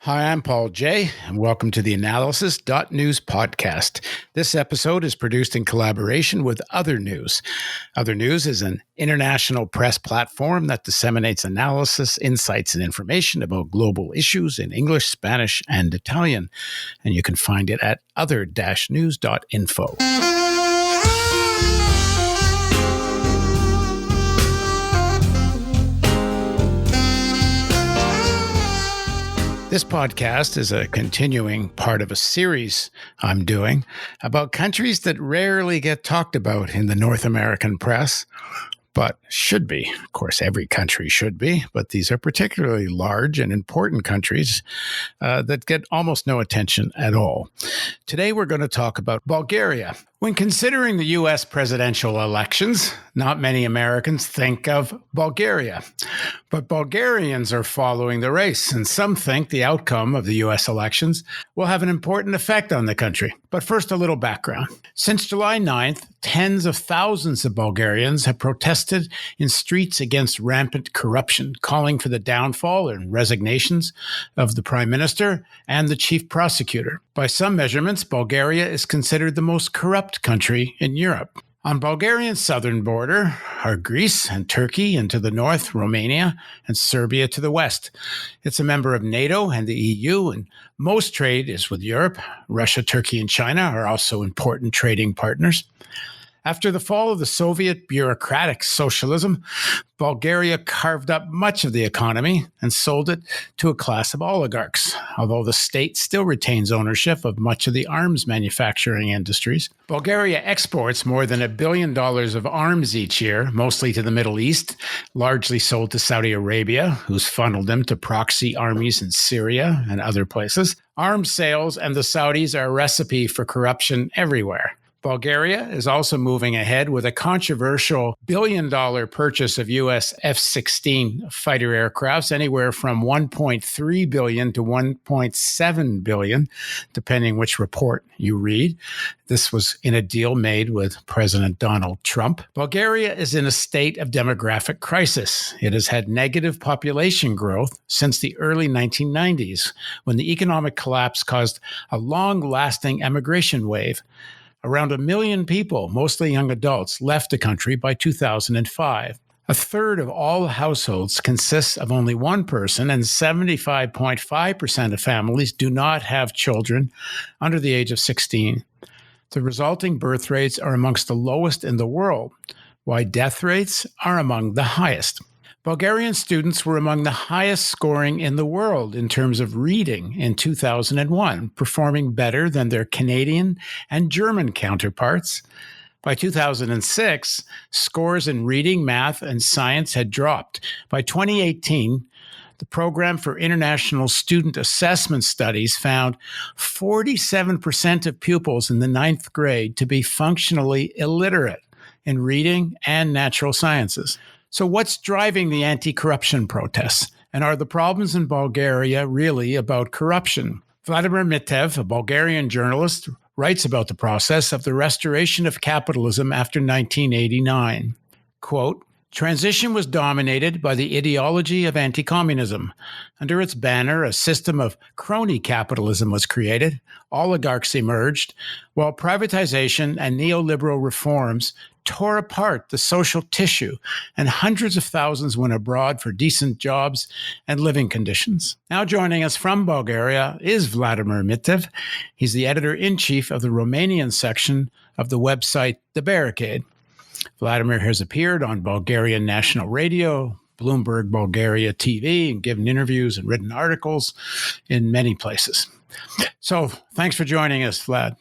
Hi, I'm Paul J., and welcome to the AntiNGO podcast. This episode is produced in collaboration with Other News. Other News is an international press platform that disseminates analysis, insights, and information about global issues in English, Spanish, and Italian. And you can find it at other-news.info. This podcast is a continuing part of a series I'm doing about countries that rarely get talked about in the North American press, but should be. Of course, every country should be, but these are particularly large and important countries that get almost no attention at all. Today, we're going to talk about Bulgaria. When considering the U.S. presidential elections, not many Americans think of Bulgaria. But Bulgarians are following the race, and some think the outcome of the U.S. elections will have an important effect on the country. But first, a little background. Since July 9th, tens of thousands of Bulgarians have protested in streets against rampant corruption, calling for the downfall and resignations of the Prime Minister and the Chief Prosecutor. By some measurements, Bulgaria is considered the most corrupt country in Europe. On Bulgaria's southern border are Greece and Turkey, and to the north, Romania and Serbia to the west. It's a member of NATO and the EU, and most trade is with Europe. Russia, Turkey, and China are also important trading partners. After the fall of the Soviet bureaucratic socialism, Bulgaria carved up much of the economy and sold it to a class of oligarchs, although the state still retains ownership of much of the arms manufacturing industries. Bulgaria exports more than $1 billion of arms each year, mostly to the Middle East, largely sold to Saudi Arabia, who's funneled them to proxy armies in Syria and other places. Arms sales and the Saudis are a recipe for corruption everywhere. Bulgaria is also moving ahead with a controversial billion-dollar purchase of U.S. F-16 fighter aircrafts, anywhere from $1.3 billion to $1.7 billion, depending which report you read. This was in a deal made with President Donald Trump. Bulgaria is in a state of demographic crisis. It has had negative population growth since the early 1990s, when the economic collapse caused a long-lasting emigration wave. Around 1 million people, mostly young adults, left the country by 2005. A third of all households consists of only one person, and 75.5% of families do not have children under the age of 16. The resulting birth rates are amongst the lowest in the world, while death rates are among the highest. Bulgarian students were among the highest scoring in the world in terms of reading in 2001, performing better than their Canadian and German counterparts. By 2006, scores in reading, math, and science had dropped. By 2018, the Program for International Student Assessment Studies found 47% of pupils in the 9th grade to be functionally illiterate in reading and natural sciences. So what's driving the anti-corruption protests? And are the problems in Bulgaria really about corruption? Vladamir Mitev, a Bulgarian journalist, writes about the process of the restoration of capitalism after 1989. Quote, "Transition was dominated by the ideology of anti-communism. Under its banner, a system of crony capitalism was created, oligarchs emerged, while privatization and neoliberal reforms tore apart the social tissue, and hundreds of thousands went abroad for decent jobs and living conditions." Now joining us from Bulgaria is Vladamir Mitev. He's the editor-in-chief of the Romanian section of the website The Barricade. Vladimir has appeared on Bulgarian National Radio, Bloomberg Bulgaria TV, and given interviews and written articles in many places. So thanks for joining us, Vlad.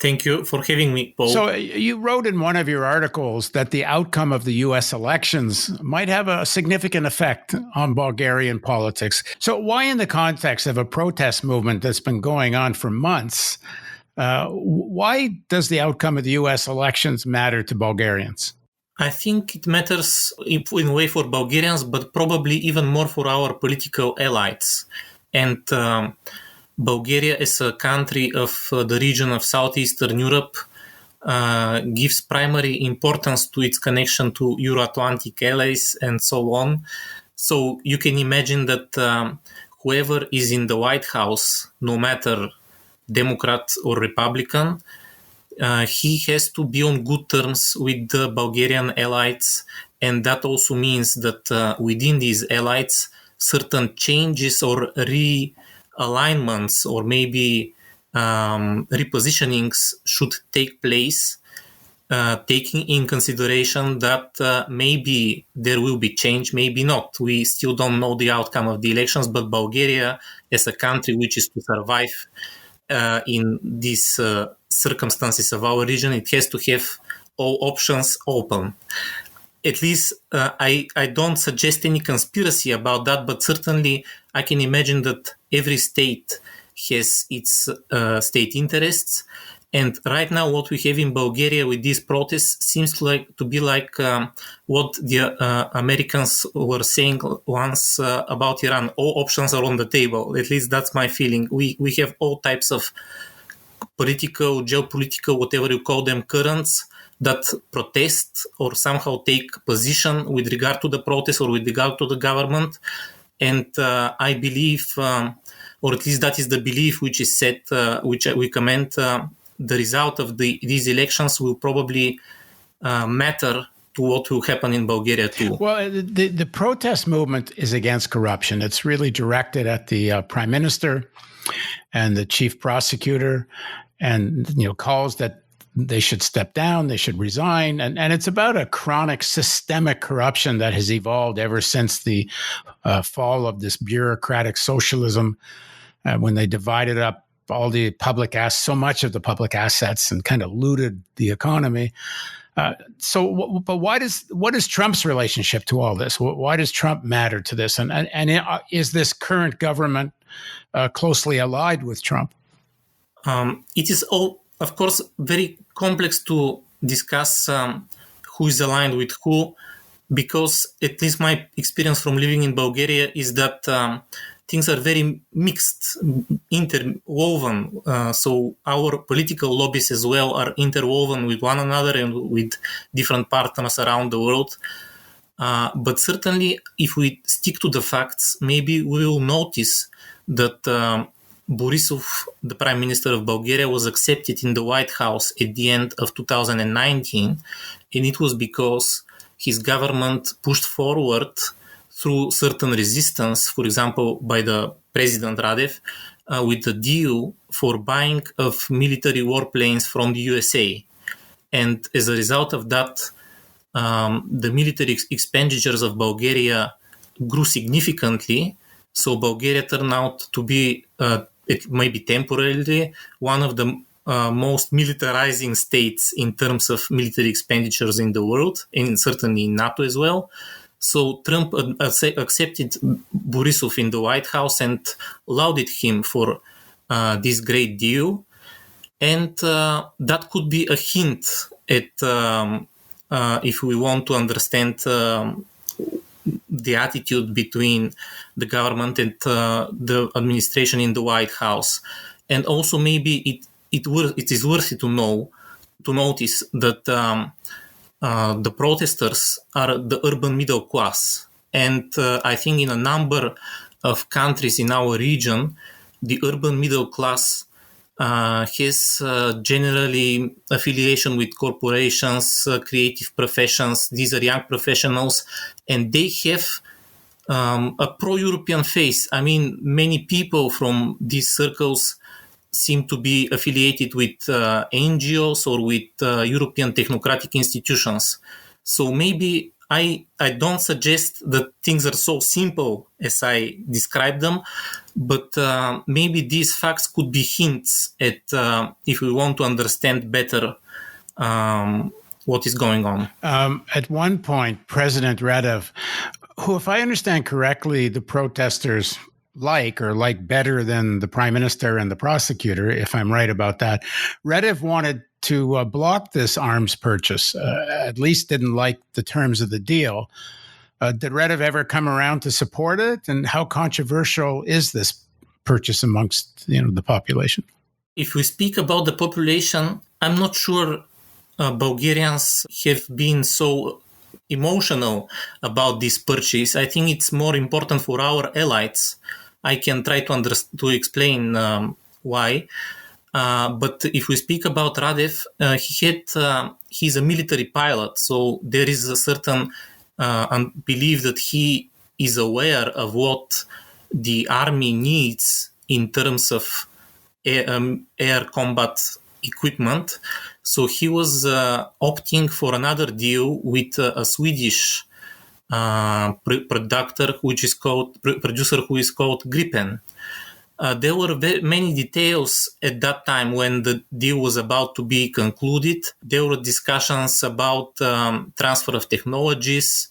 Thank you for having me, Paul. So you wrote in one of your articles that the outcome of the U.S. elections might have a significant effect on Bulgarian politics. So why, in the context of a protest movement that's been going on for months, why does the outcome of the U.S. elections matter to Bulgarians? I think it matters in a way for Bulgarians, but probably even more for our political allies. And Bulgaria is a country of the region of Southeastern Europe, gives primary importance to its connection to Euro-Atlantic allies and so on. So you can imagine that whoever is in the White House, no matter Democrat or Republican, he has to be on good terms with the Bulgarian allies, and that also means that within these allies, certain changes or realignments or maybe repositionings should take place, taking in consideration that maybe there will be change, maybe not. We still don't know the outcome of the elections, but Bulgaria, as a country which is to survive in these circumstances of our region, it has to have all options open. At least I don't suggest any conspiracy about that, but certainly I can imagine that every state has its state interests. And right now, what we have in Bulgaria with these protests seems to be like what the Americans were saying once about Iran. All options are on the table. At least that's my feeling. We have all types of political, geopolitical, whatever you call them, currents that protest or somehow take position with regard to the protest or with regard to the government. And I believe, or at least that is the belief which is set, which we comment, the result of these elections will probably matter to what will happen in Bulgaria too. Well, the protest movement is against corruption. It's really directed at the prime minister and the chief prosecutor, and calls that they should step down, they should resign, and it's about a chronic systemic corruption that has evolved ever since the fall of this bureaucratic socialism, when they divided up all the so much of the public assets and kind of looted the economy. But what is Trump's relationship to all this? Why does Trump matter to this? And is this current government closely allied with Trump? It is all, of course, very complex to discuss who is aligned with who, because at least my experience from living in Bulgaria is that things are very mixed, interwoven. So our political lobbies as well are interwoven with one another and with different partners around the world. But certainly, if we stick to the facts, maybe we will notice that Borisov, the Prime Minister of Bulgaria, was accepted in the White House at the end of 2019, and it was because his government pushed forward through certain resistance, for example, by the President Radev, with the deal for buying of military warplanes from the USA. And as a result of that, the military expenditures of Bulgaria grew significantly. So Bulgaria turned out to be, maybe temporarily, one of the most militarizing states in terms of military expenditures in the world, and certainly in NATO as well. So Trump accepted Borisov in the White House and lauded him for this great deal. And that could be a hint at, if we want to understand the attitude between the government and the administration in the White House. And also maybe it is worthy to notice that the protesters are the urban middle class. And I think in a number of countries in our region, the urban middle class has generally affiliation with corporations, creative professions. These are young professionals, and they have a pro-European face. I mean, many people from these circles seem to be affiliated with NGOs or with European technocratic institutions. So maybe I don't suggest that things are so simple as I described them, but maybe these facts could be hints at if we want to understand better what is going on. At one point, President Radev, who, if I understand correctly, the protesters like better than the prime minister and the prosecutor, if I'm right about that, Radev wanted to block this arms purchase, at least didn't like the terms of the deal. Did Radev ever come around to support it? And how controversial is this purchase amongst the population? If we speak about the population, I'm not sure Bulgarians have been so emotional about this purchase. I think it's more important for our allies I can try to explain why. But if we speak about Radev, he's a military pilot, so there is a certain belief that he is aware of what the army needs in terms of air combat equipment. So he was opting for another deal with a Swedish producer who is called Gripen. There were many details at that time when the deal was about to be concluded. There were discussions about transfer of technologies,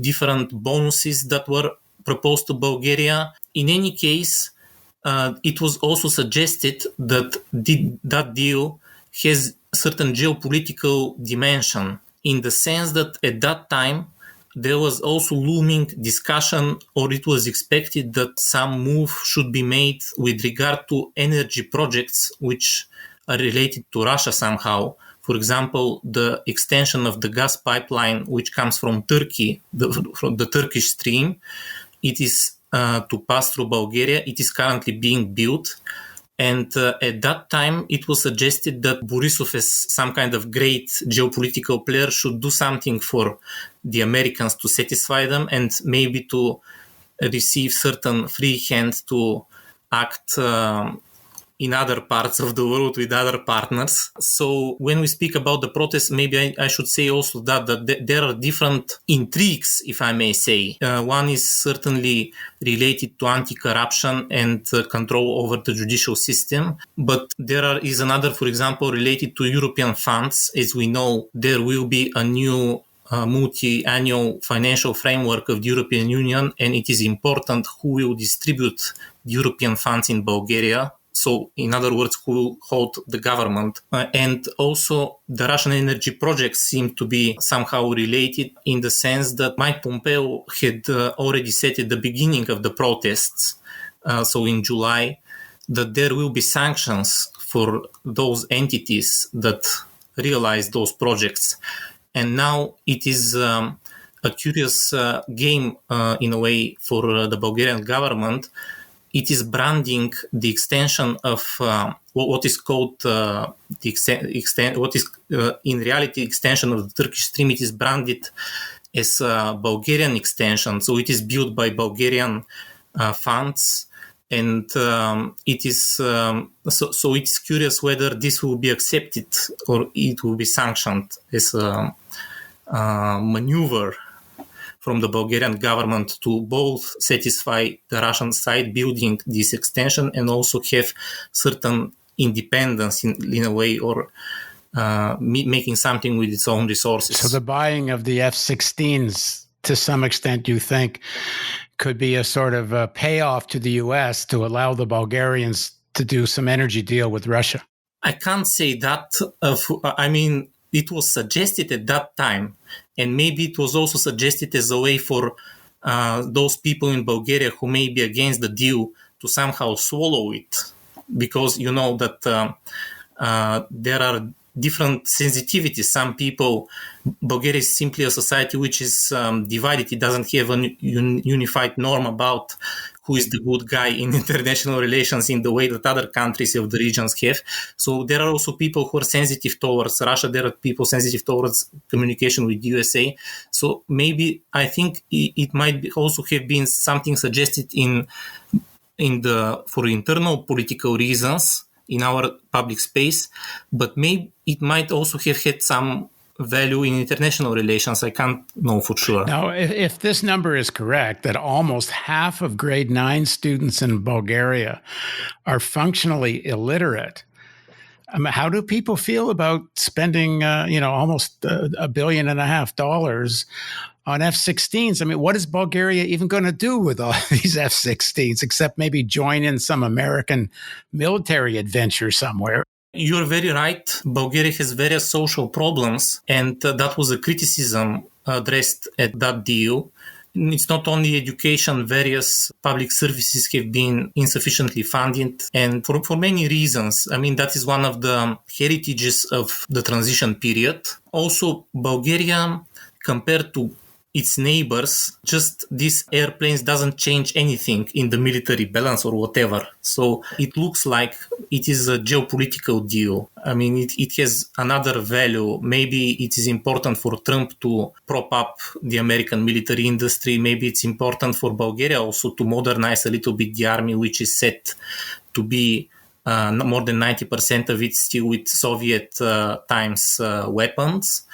different bonuses that were proposed to Bulgaria. In any case, it was also suggested that that deal has a certain geopolitical dimension, in the sense that at that time there was also looming discussion, or it was expected that some move should be made with regard to energy projects which are related to Russia somehow. For example, the extension of the gas pipeline which comes from Turkey, from the Turkish stream, it is to pass through Bulgaria. It is currently being built. And at that time, it was suggested that Borisov, as some kind of great geopolitical player, should do something for the Americans to satisfy them and maybe to receive certain free hand to act in other parts of the world with other partners. So when we speak about the protests, maybe I should say also that there are different intrigues, if I may say. One is certainly related to anti-corruption and control over the judicial system. But there is another, for example, related to European funds. As we know, there will be a new multi-annual financial framework of the European Union, and it is important who will distribute European funds in Bulgaria. So, in other words, who will hold the government. And also, the Russian energy projects seem to be somehow related, in the sense that Mike Pompeo had already said at the beginning of the protests, so in July, that there will be sanctions for those entities that realize those projects. And now it is a curious game, in a way, for the Bulgarian government. It is branding the extension of what is called what is in reality extension of the Turkish stream. It is branded as a Bulgarian extension, so it is built by Bulgarian funds, and it is so it's curious whether this will be accepted or it will be sanctioned as a maneuver from the Bulgarian government to both satisfy the Russian side building this extension and also have certain independence in a way, or making something with its own resources. So the buying of the F-16s, to some extent, you think, could be a sort of a payoff to the U.S. to allow the Bulgarians to do some energy deal with Russia? I can't say that. It was suggested at that time, and maybe it was also suggested as a way for those people in Bulgaria who may be against the deal to somehow swallow it, because you know that there are different sensitivities. Some people, Bulgaria is simply a society which is divided. It doesn't have a unified norm about who is the good guy in international relations in the way that other countries of the regions have. So there are also people who are sensitive towards Russia. There are people sensitive towards communication with USA. So maybe I think it might also have been something suggested for internal political reasons in our public space, but maybe it might also have had some value in international relations. I can't know for sure. Now, if this number is correct, that almost half of grade 9 students in Bulgaria are functionally illiterate, how do people feel about spending, almost $1.5 billion on F-16s? I mean, what is Bulgaria even going to do with all these F-16s, except maybe join in some American military adventure somewhere? You're very right. Bulgaria has various social problems, and that was a criticism addressed at that deal. It's not only education, various public services have been insufficiently funded, and for many reasons. I mean, that is one of the heritages of the transition period. Also, Bulgaria, compared to its neighbors, just these airplanes doesn't change anything in the military balance or whatever. So it looks like it is a geopolitical deal. I mean, it has another value. Maybe it is important for Trump to prop up the American military industry. Maybe it's important for Bulgaria also to modernize a little bit the army, which is set to be more than 90% of it still with Soviet times weapons.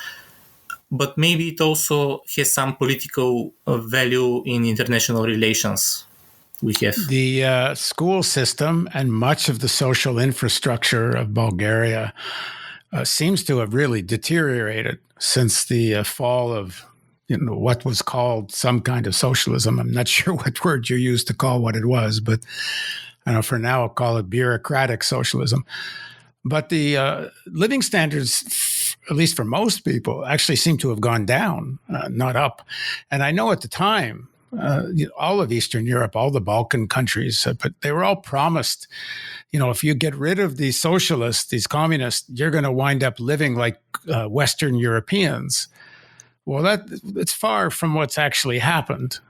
But maybe it also has some political value in international relations. We have the school system and much of the social infrastructure of Bulgaria seems to have really deteriorated since the fall of what was called some kind of socialism. I'm not sure what word you used to call what it was, but I know for now I'll call it bureaucratic socialism. But the living standards, at least for most people, actually seem to have gone down, not up. And I know at the time, all of Eastern Europe, all the Balkan countries, but they were all promised, if you get rid of these socialists, these communists, you're going to wind up living like Western Europeans. Well, it's far from what's actually happened.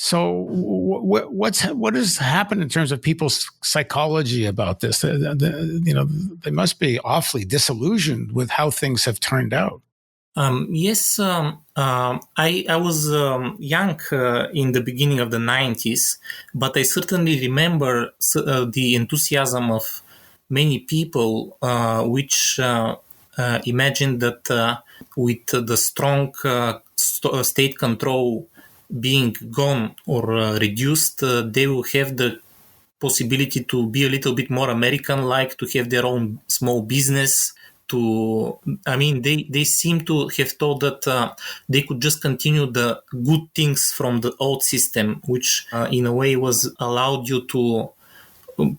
So what has happened in terms of people's psychology about this? They must be awfully disillusioned with how things have turned out. Yes, I was young in the beginning of the 90s, but I certainly remember the enthusiasm of many people, which imagined that with the strong state control being gone or reduced, they will have the possibility to be a little bit more American-like, to have their own small business. They seem to have thought that they could just continue the good things from the old system, which in a way was allowed you to,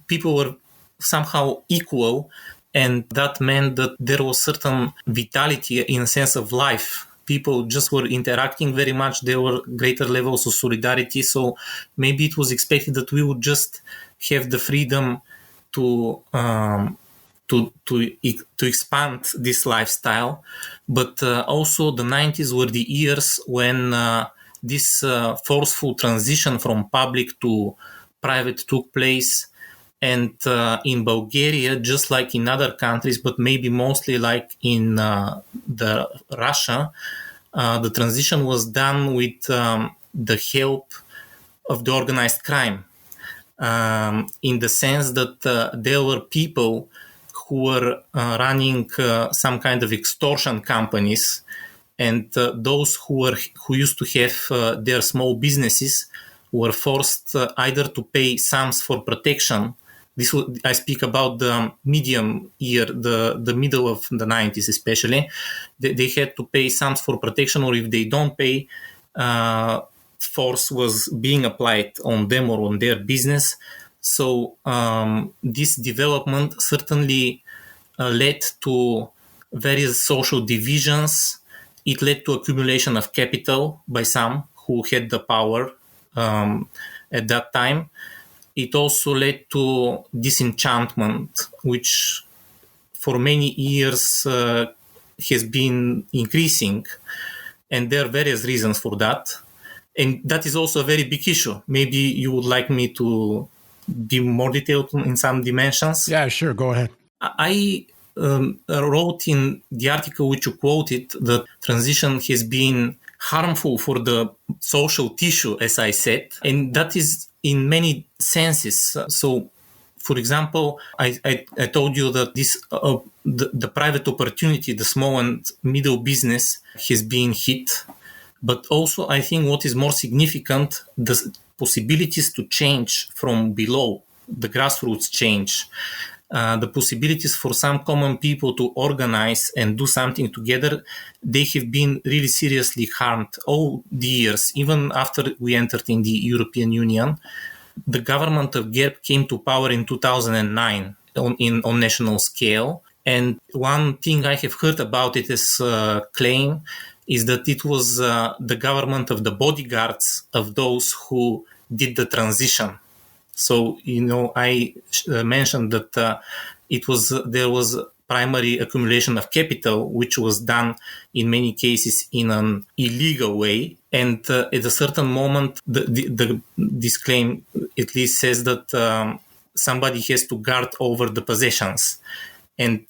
people were somehow equal, and that meant that there was certain vitality in a sense of life. People just were interacting very much. There were greater levels of solidarity. So maybe it was expected that we would just have the freedom to expand this lifestyle. But also the 90s were the years when this forceful transition from public to private took place. And in Bulgaria, just like in other countries, but maybe mostly like in the Russia, the transition was done with the help of the organized crime, in the sense that there were people who were running some kind of extortion companies, and those who used to have their small businesses were forced either to pay sums for protection. I speak about the medium year, the middle of the 90s especially. They had to pay sums for protection, or if they don't pay, force was being applied on them or on their business. So this development certainly led to various social divisions. It led to accumulation of capital by some who had the power at that time. It also led to disenchantment, which for many years has been increasing. And there are various reasons for that. And that is also a very big issue. Maybe you would like me to be more detailed in some dimensions? Yeah, sure. Go ahead. I wrote in the article which you quoted that transition has been harmful for the social tissue, as I said. And that is in many senses. So, for example, I told you that this the private opportunity, the small and middle business has been hit. But also, I think what is more significant, the possibilities to change from below, the grassroots change, the possibilities for some common people to organize and do something together, they have been really seriously harmed all the years, even after we entered in the European Union. The government of GERB came to power in 2009 on national scale. And one thing I have heard about it as a claim is that it was the government of the bodyguards of those who did the transition. So, I mentioned that there was primary accumulation of capital, which was done in many cases in an illegal way. And at a certain moment, this claim at least says that somebody has to guard over the possessions. And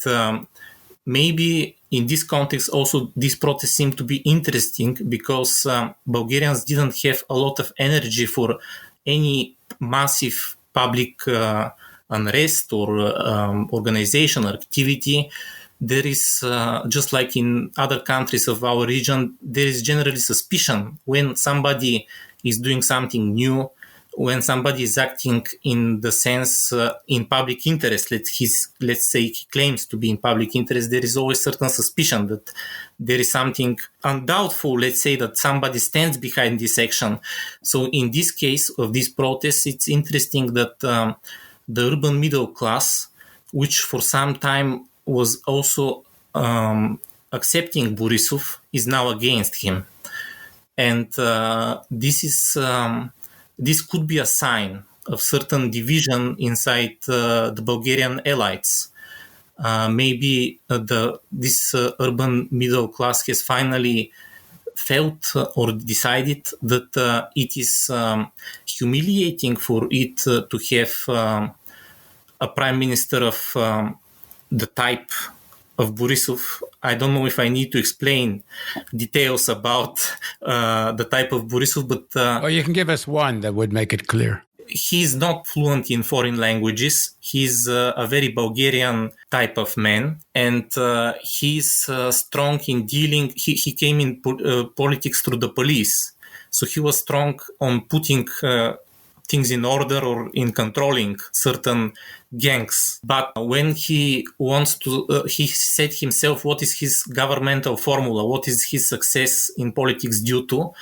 maybe in this context also these protests seem to be interesting because Bulgarians didn't have a lot of energy for any massive public unrest or organization or activity. There is, just like in other countries of our region, there is generally suspicion when somebody is doing something new, when somebody is acting in the sense in public interest. Let's say he claims to be in public interest, there is always certain suspicion that there is something undoubtful, let's say, that somebody stands behind this action. So in this case of these protests, it's interesting that the urban middle class, which for some time was also accepting Borisov, is now against him. And this could be a sign of certain division inside the Bulgarian elites. Maybe this urban middle class has finally felt or decided that it is humiliating for it to have a prime minister of the type of Borisov. I don't know if I need to explain details about the type of Borisov, but... or you can give us one that would make it clear. He's not fluent in foreign languages. He's a very Bulgarian type of man, and he's strong in dealing. He came in politics through the police, so he was strong on putting things in order or in controlling certain gangs. But when he wants to, he said himself what is his governmental formula, what is his success in politics due to.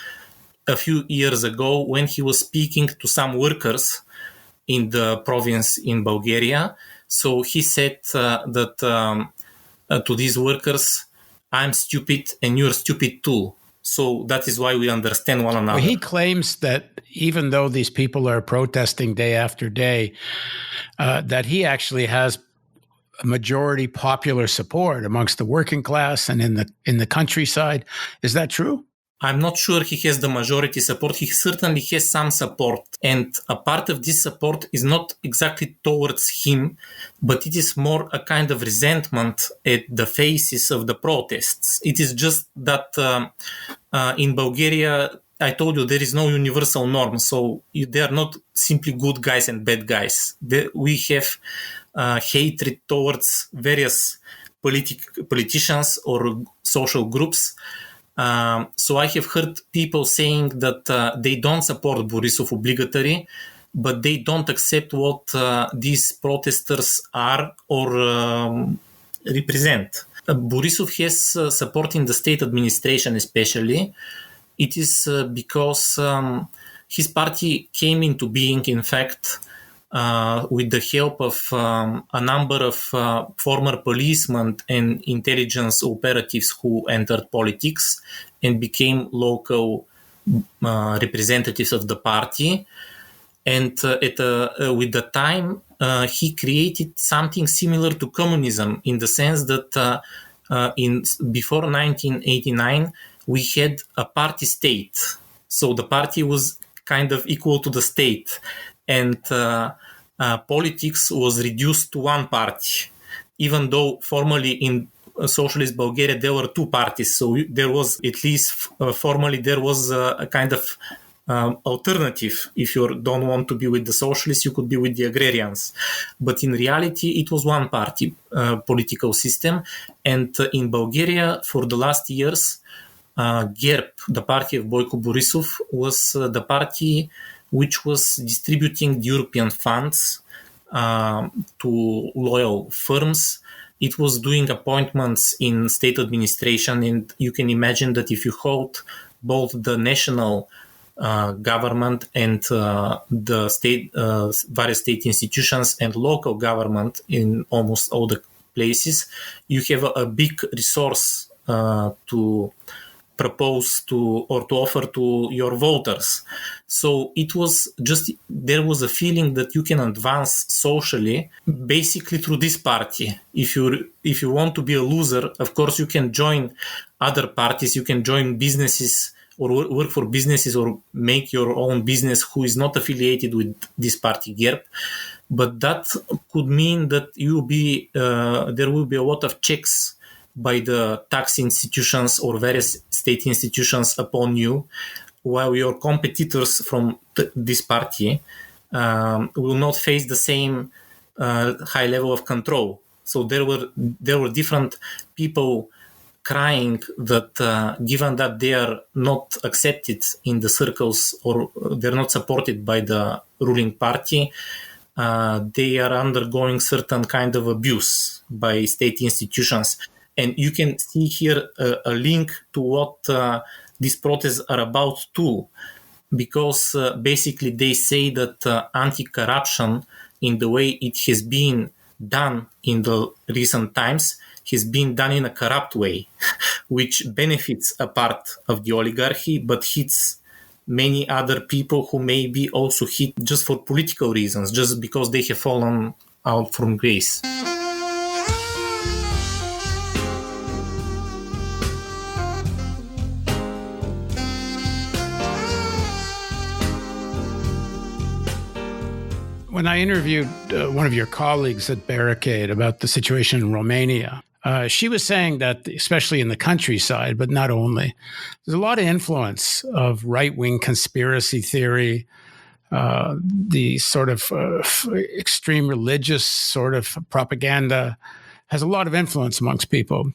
A few years ago, when he was speaking to some workers in the province in Bulgaria, so he said that to these workers, I'm stupid and you're stupid too. So that is why we understand one another. Well, he claims that even though these people are protesting day after day, that he actually has a majority popular support amongst the working class and in the countryside. Is that true? I'm not sure he has the majority support. He certainly has some support. And a part of this support is not exactly towards him, but it is more a kind of resentment at the faces of the protests. It is just that in Bulgaria, I told you, there is no universal norm. So they are not simply good guys and bad guys. We have hatred towards various politicians or social groups. So I have heard people saying that they don't support Borisov obligatory, but they don't accept what these protesters are or represent. Borisov has support in the state administration especially. It is because his party came into being, in fact, with the help of a number of former policemen and intelligence operatives who entered politics and became local representatives of the party. And with the time, he created something similar to communism in the sense that before 1989, we had a party state. So the party was kind of equal to the state. And politics was reduced to one party, even though formally in socialist Bulgaria there were two parties. So there was, at least formally, there was a kind of alternative. If you don't want to be with the socialists, you could be with the agrarians. But in reality, it was one party political system. And in Bulgaria, for the last years, GERB, the party of Boyko Borisov, was the party which was distributing European funds to loyal firms. It was doing appointments in state administration, and you can imagine that if you hold both the national government and the state, various state institutions and local government in almost all the places, you have a big resource to propose to or to offer to your voters. So it was just, there was a feeling that you can advance socially basically through this party. If you want to be a loser, of course you can join other parties, you can join businesses or work for businesses or make your own business who is not affiliated with this party GERB. But that could mean that there will be a lot of checks by the tax institutions or various state institutions upon you, while your competitors from this party will not face the same high level of control. So there were different people crying that given that they are not accepted in the circles or they're not supported by the ruling party, they are undergoing certain kind of abuse by state institutions. And you can see here a link to what these protests are about too, because basically they say that anti-corruption in the way it has been done in the recent times has been done in a corrupt way, which benefits a part of the oligarchy but hits many other people who may be also hit just for political reasons, just because they have fallen out from grace. When I interviewed one of your colleagues at Barricade about the situation in Romania, she was saying that, especially in the countryside, but not only, there's a lot of influence of right-wing conspiracy theory, the sort of extreme religious sort of propaganda has a lot of influence amongst people.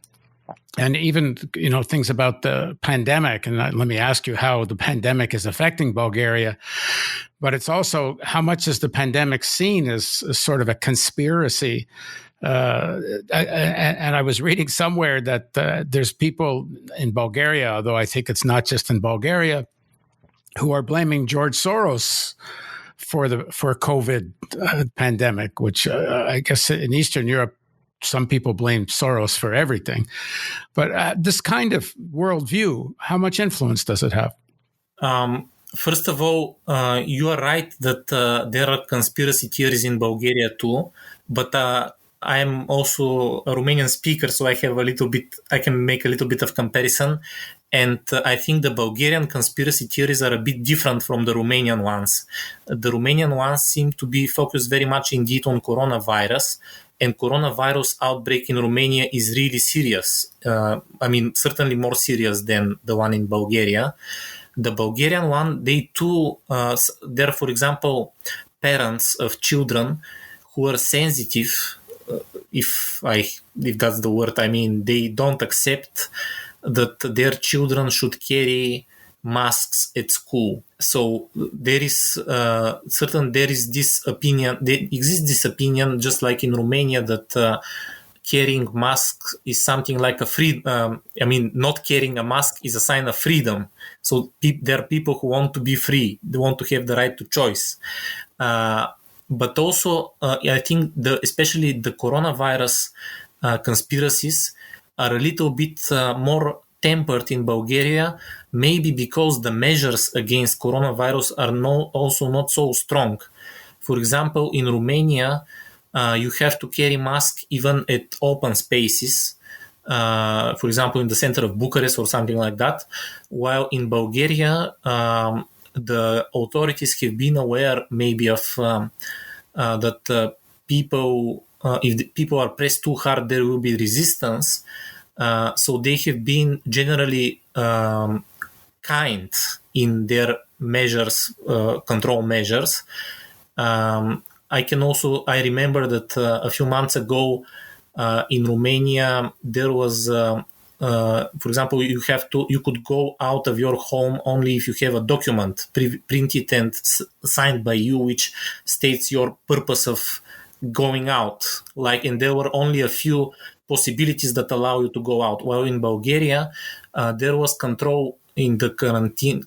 And even, things about the pandemic, and let me ask you how the pandemic is affecting Bulgaria, but it's also how much is the pandemic seen as sort of a conspiracy. And I was reading somewhere that there's people in Bulgaria, although I think it's not just in Bulgaria, who are blaming George Soros for COVID pandemic, which I guess in Eastern Europe, some people blame Soros for everything. But this kind of worldview, how much influence does it have? First of all, you are right that there are conspiracy theories in Bulgaria too, but I am also a Romanian speaker, so I can make a little bit of comparison. And I think the Bulgarian conspiracy theories are a bit different from the Romanian ones. The Romanian ones seem to be focused very much indeed on coronavirus, and coronavirus outbreak in Romania is really serious. Certainly more serious than the one in Bulgaria. The Bulgarian one, they're, for example, parents of children who are sensitive, if that's the word, they don't accept that their children should carry masks at school. So there is this opinion, there exists this opinion, just like in Romania, that carrying masks is something like a not carrying a mask is a sign of freedom. So there are people who want to be free. They want to have the right to choice. But also, I think especially the coronavirus conspiracies are a little bit more tempered in Bulgaria, maybe because the measures against coronavirus are also not so strong. For example, in Romania, you have to carry mask even at open spaces, for example, in the center of Bucharest or something like that, while in Bulgaria, the authorities have been aware maybe of that people, if the people are pressed too hard, there will be resistance. So they have been generally kind in their measures, control measures. I remember that a few months ago in Romania, there was, for example, you could go out of your home only if you have a document printed and signed by you, which states your purpose of going out. And there were only a few possibilities that allow you to go out. While in Bulgaria, there was control in the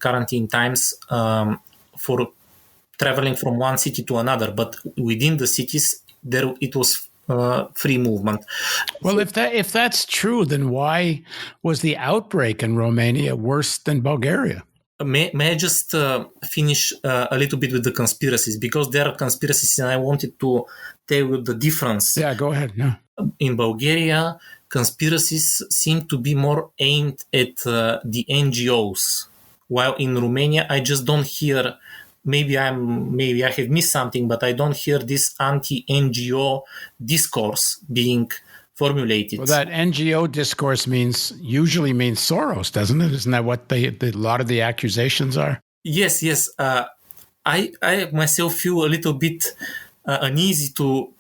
quarantine times for traveling from one city to another, but within the cities, it was free movement. Well, if that's true, then why was the outbreak in Romania worse than Bulgaria? May I just finish a little bit with the conspiracies, because there are conspiracies and I wanted to tell you the difference. Yeah, go ahead. Yeah. In Bulgaria, conspiracies seem to be more aimed at the NGOs, while in Romania, I just don't hear. Maybe I have missed something, but I don't hear this anti-NGO discourse being formulated. Well, that NGO discourse usually means Soros, doesn't it? Isn't that what a lot of the accusations are? Yes. I myself feel a little bit uneasy to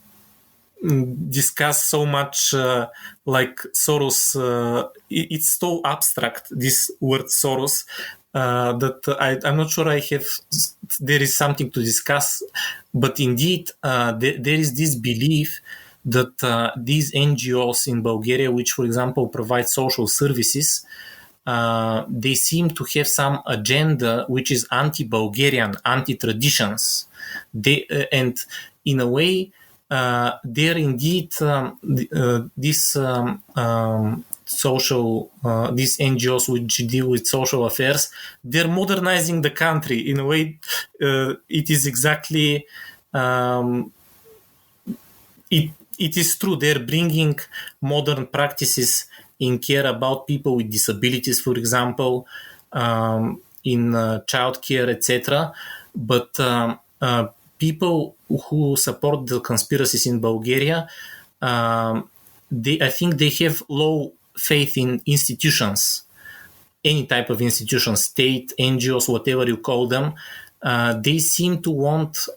discuss so much like Soros. It's so abstract, this word Soros, that I'm not sure there is something to discuss. But indeed, there is this belief that these NGOs in Bulgaria, which, for example, provide social services, they seem to have some agenda which is anti-Bulgarian, anti-traditions. And in a way, they're indeed these NGOs which deal with social affairs. They're modernizing the country in a way. It is exactly. It is true. They're bringing modern practices in care about people with disabilities, for example, in childcare, etc. But people who support the conspiracies in Bulgaria, I think they have low faith in institutions, any type of institution, state, NGOs, whatever you call them. They seem to want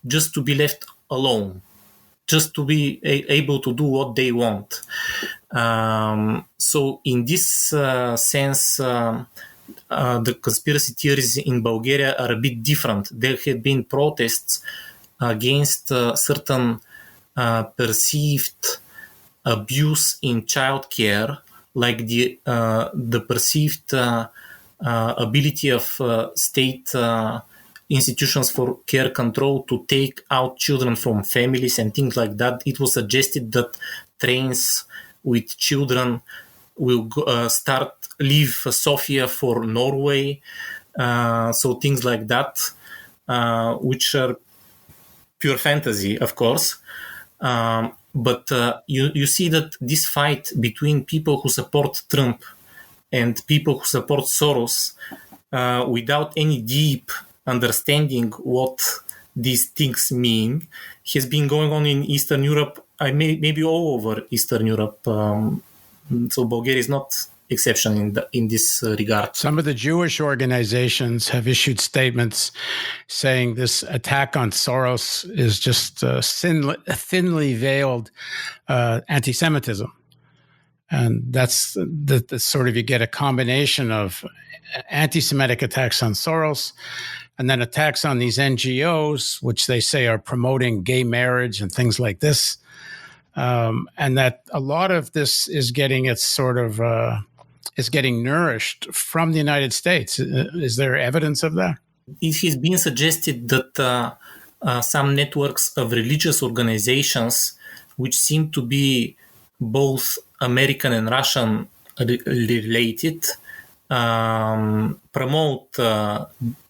just to be left alone, just to be able to do what they want. So in this sense, the conspiracy theories in Bulgaria are a bit different. There have been protests against certain perceived abuse in childcare, like the perceived ability of state institutions for care control to take out children from families and things like that. It was suggested that trains with children will leave Sofia for Norway. So things like that, which are pure fantasy, of course. But you see that this fight between people who support Trump and people who support Soros, without any deep understanding what these things mean, has been going on in Eastern Europe, maybe all over Eastern Europe. So Bulgaria is not exception in this regard. Some of the Jewish organizations have issued statements saying this attack on Soros is just thinly veiled anti-Semitism. And that's the sort of, you get a combination of anti-Semitic attacks on Soros and then attacks on these NGOs, which they say are promoting gay marriage and things like this. And that a lot of this is getting nourished from the United States. Is there evidence of that? It has been suggested that some networks of religious organizations, which seem to be both American and Russian related, promote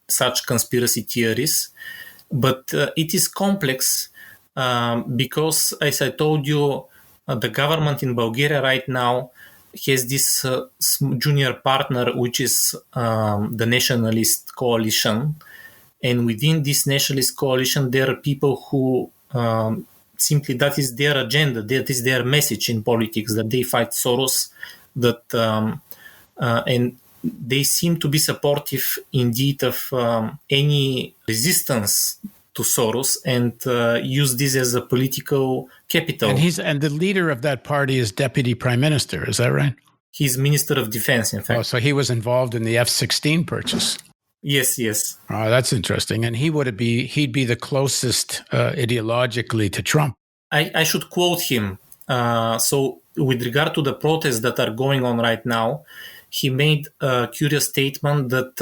such conspiracy theories. But it is complex because, as I told you, the government in Bulgaria right now has this junior partner, which is the nationalist coalition. And within this nationalist coalition, there are people who simply, that is their agenda, that is their message in politics, that they fight Soros, and they seem to be supportive indeed of any resistance to Soros and use this as a political capital. And the leader of that party is deputy prime minister, is that right? He's minister of defense, in fact. Oh, so he was involved in the F-16 purchase. Yes. Oh, that's interesting. And he'd be the closest ideologically to Trump. I should quote him. So with regard to the protests that are going on right now, he made a curious statement that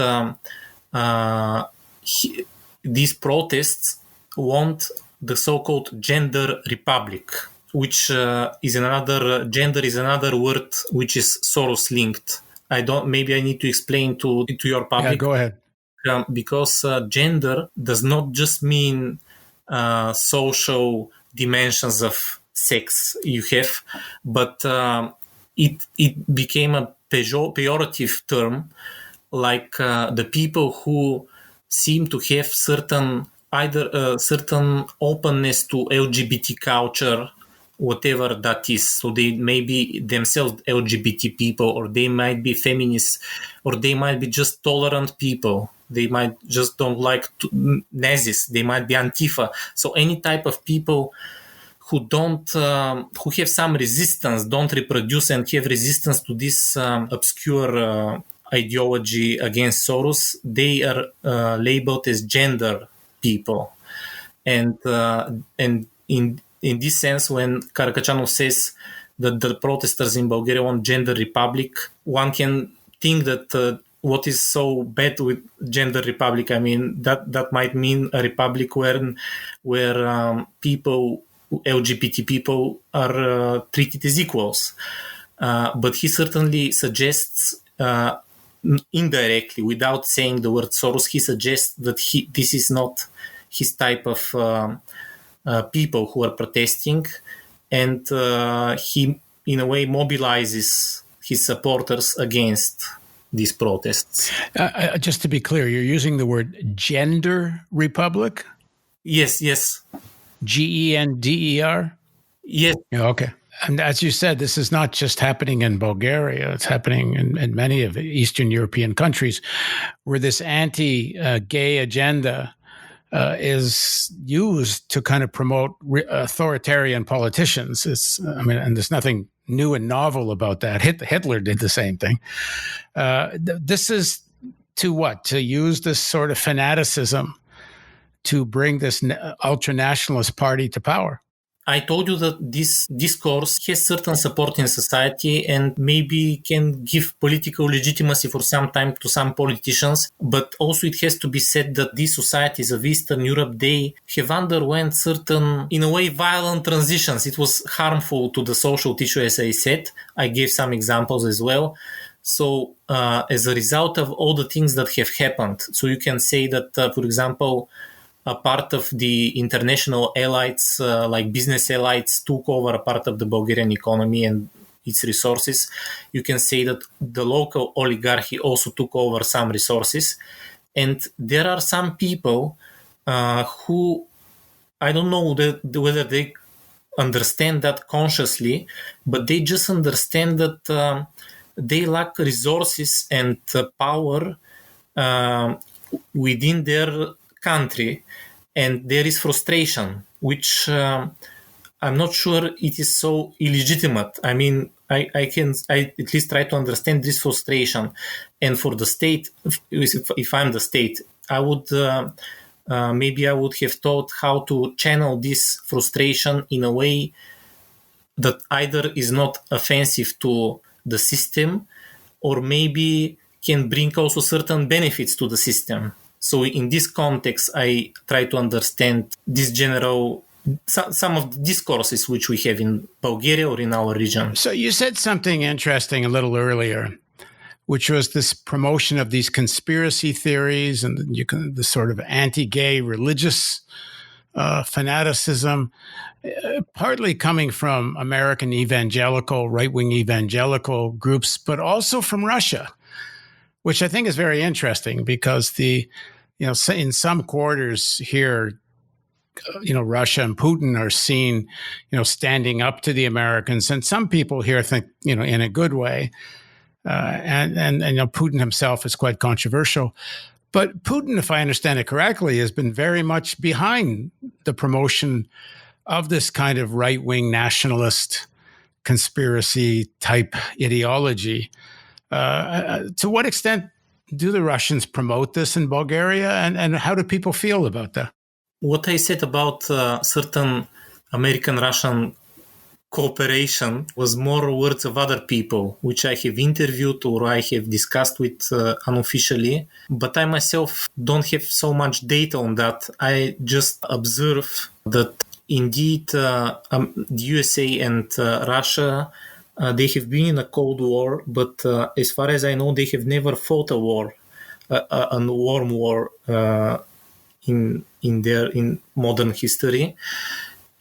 these protests won't the so-called gender republic, which gender is another word which is Soros linked. Maybe I need to explain to your public. Yeah, go ahead. Because gender does not just mean social dimensions of sex you have, but it became a pejorative term, like the people who seem to have certain openness to LGBT culture, whatever that is. So they may be themselves LGBT people, or they might be feminists, or they might be just tolerant people. They might just don't like Nazis. They might be Antifa. So any type of people who who have some resistance, don't reproduce and have resistance to this obscure ideology against Soros, they are labeled as gender people. And in this sense, when Karakachanov says that the protesters in Bulgaria want gender republic, one can think that what is so bad with gender republic? I mean, that might mean a republic where people, LGBT people, are treated as equals. But he certainly suggests, indirectly, without saying the word Soros, he suggests that this is not his type of people who are protesting, and he, in a way, mobilizes his supporters against these protests. Just to be clear, you're using the word gender republic? Yes. Gender? Yes. Okay. And as you said, this is not just happening in Bulgaria. It's happening in many of the Eastern European countries where this anti-gay agenda is used to kind of promote authoritarian politicians. And there's nothing new and novel about that. Hitler did the same thing. This is to what? To use this sort of fanaticism to bring this ultra-nationalist party to power. I told you that this discourse has certain support in society and maybe can give political legitimacy for some time to some politicians, but also it has to be said that these societies of Eastern Europe, they have underwent certain, in a way, violent transitions. It was harmful to the social tissue, as I said. I gave some examples as well. So as a result of all the things that have happened, so you can say that, for example, a part of the international elites, like business elites, took over a part of the Bulgarian economy and its resources. You can say that the local oligarchy also took over some resources. And there are some people who, I don't know whether they understand that consciously, but they just understand that they lack resources and power within their country, and there is frustration, which I'm not sure it is so illegitimate. I mean, I at least try to understand this frustration, and for the state, if I'm the state, I would maybe I would have thought how to channel this frustration in a way that either is not offensive to the system, or maybe can bring also certain benefits to the system. So in this context, I try to understand this some of the discourses which we have in Bulgaria or in our region. So you said something interesting a little earlier, which was this promotion of these conspiracy theories and the sort of anti-gay religious fanaticism, partly coming from American evangelical, right-wing evangelical groups, but also from Russia, which I think is very interesting because in some quarters here, Russia and Putin are seen, standing up to the Americans, and some people here think, in a good way. And Putin himself is quite controversial. But Putin, if I understand it correctly, has been very much behind the promotion of this kind of right-wing nationalist conspiracy type ideology. To what extent do the Russians promote this in Bulgaria, and how do people feel about that? What I said about certain American-Russian cooperation was more words of other people, which I have interviewed or I have discussed with unofficially. But I myself don't have so much data on that. I just observe that indeed the USA and Russia, they have been in a Cold War, but as far as I know, they have never fought a war, a warm war in modern history.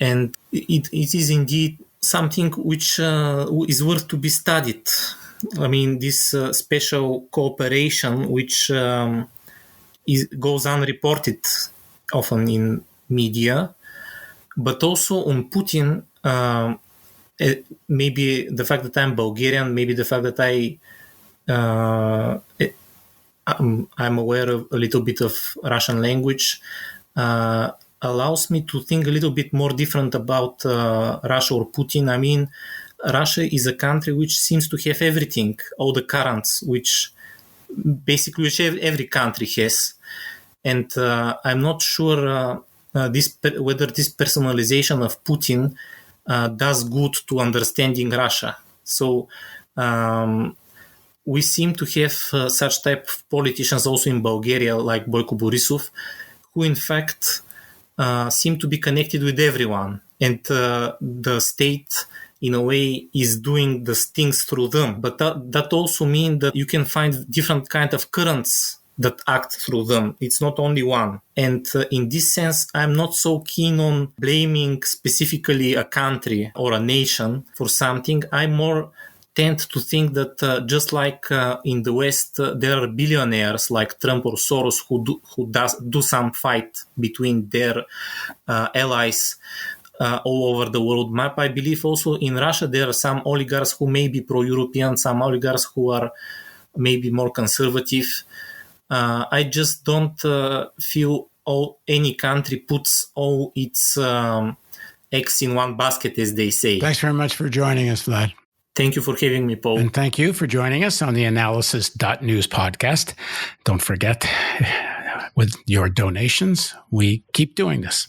And it is indeed something which is worth to be studied. I mean, this special cooperation which goes unreported often in media, but also on Putin. Maybe the fact that I'm Bulgarian, maybe the fact that I'm aware of a little bit of Russian language allows me to think a little bit more different about Russia or Putin. I mean, Russia is a country which seems to have everything, all the currents, which every country has. And I'm not sure whether this personalization of Putin does good to understanding Russia. So we seem to have such type of politicians also in Bulgaria, like Boyko Borisov, who in fact seem to be connected with everyone. And the state, in a way, is doing the things through them. But that also means that you can find different kind of currents that act through them. It's not only one. And in this sense, I'm not so keen on blaming specifically a country or a nation for something. I more tend to think that just like in the West, there are billionaires like Trump or Soros who do some fight between their allies all over the world map. I believe also in Russia, there are some oligarchs who may be pro-European, some oligarchs who are maybe more conservative. I just don't feel any country puts all its eggs in one basket, as they say. Thanks very much for joining us, Vlad. Thank you for having me, Paul. And thank you for joining us on the Analysis.news podcast. Don't forget, with your donations, we keep doing this.